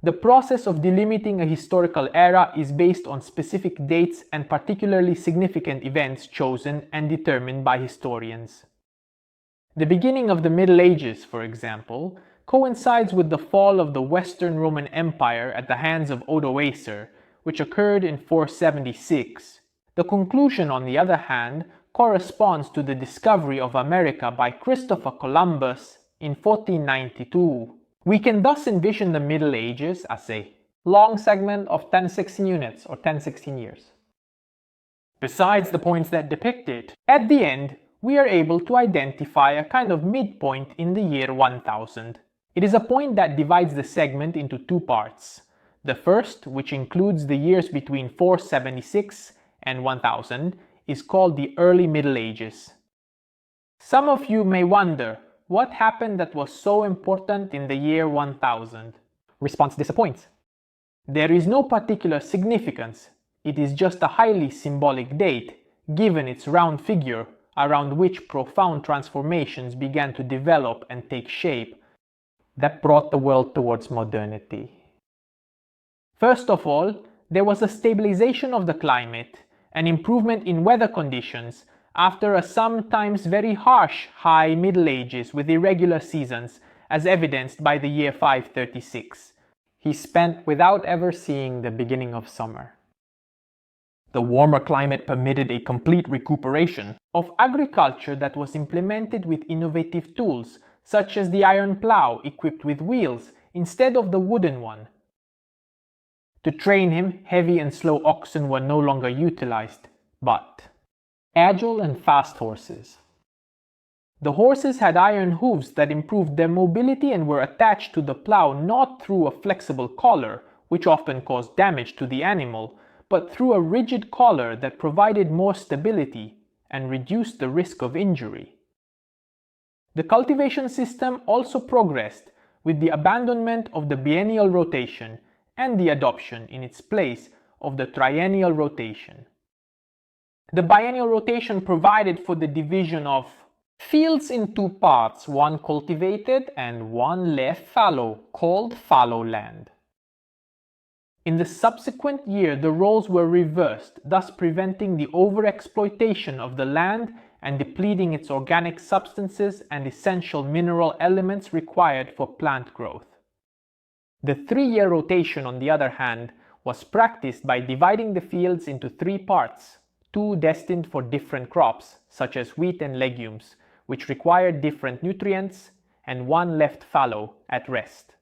The process of delimiting a historical era is based on specific dates and particularly significant events chosen and determined by historians. The beginning of the Middle Ages, for example, coincides with the fall of the Western Roman Empire at the hands of Odoacer, which occurred in 476. The conclusion, on the other hand, corresponds to the discovery of America by Christopher Columbus in 1492. We can thus envision the Middle Ages as a long segment of 1016 units or 1016 years. Besides the points that depict it, at the end, we are able to identify a kind of midpoint in the year 1000. It is a point that divides the segment into two parts. The first, which includes the years between 476 and 1000, is called the Early Middle Ages. Some of you may wonder, what happened that was so important in the year 1000? Response disappoints. There is no particular significance. It is just a highly symbolic date, given its round figure, around which profound transformations began to develop and take shape that brought the world towards modernity. First of all, there was a stabilization of the climate, an improvement in weather conditions after a sometimes very harsh High Middle Ages with irregular seasons, as evidenced by the year 536. He spent without ever seeing the beginning of summer. The warmer climate permitted a complete recuperation of agriculture that was implemented with innovative tools, such as the iron plow equipped with wheels instead of the wooden one. To train him, heavy and slow oxen were no longer utilized, but agile and fast horses. The horses had iron hooves that improved their mobility and were attached to the plow not through a flexible collar, which often caused damage to the animal, but through a rigid collar that provided more stability and reduced the risk of injury. The cultivation system also progressed with the abandonment of the biennial rotation and the adoption in its place of the triennial rotation. The biennial rotation provided for the division of fields in two parts, one cultivated and one left fallow, called fallow land. In the subsequent year, the roles were reversed, thus preventing the overexploitation of the land and depleting its organic substances and essential mineral elements required for plant growth. The 3-year rotation, on the other hand, was practiced by dividing the fields into 3 parts, 2 destined for different crops, such as wheat and legumes, which required different nutrients, and 1 left fallow at rest.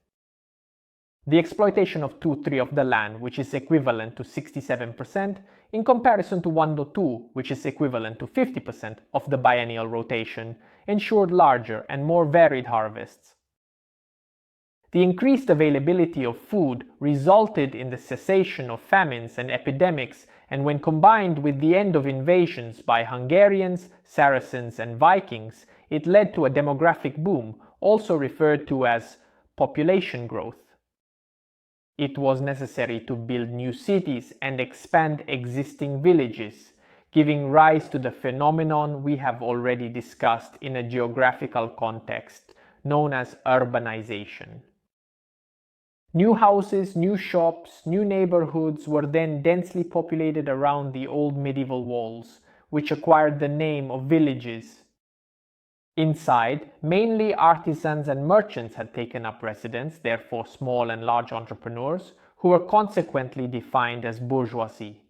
The exploitation of 2/3 of the land, which is equivalent to 67%, in comparison to 1/2, which is equivalent to 50% of the biennial rotation, ensured larger and more varied harvests. The increased availability of food resulted in the cessation of famines and epidemics, and when combined with the end of invasions by Hungarians, Saracens, and Vikings, it led to a demographic boom, also referred to as population growth. It was necessary to build new cities and expand existing villages, giving rise to the phenomenon we have already discussed in a geographical context, known as urbanization. New houses, new shops, new neighborhoods were then densely populated around the old medieval walls, which acquired the name of villages. Inside, mainly artisans and merchants had taken up residence, therefore small and large entrepreneurs, who were consequently defined as bourgeoisie.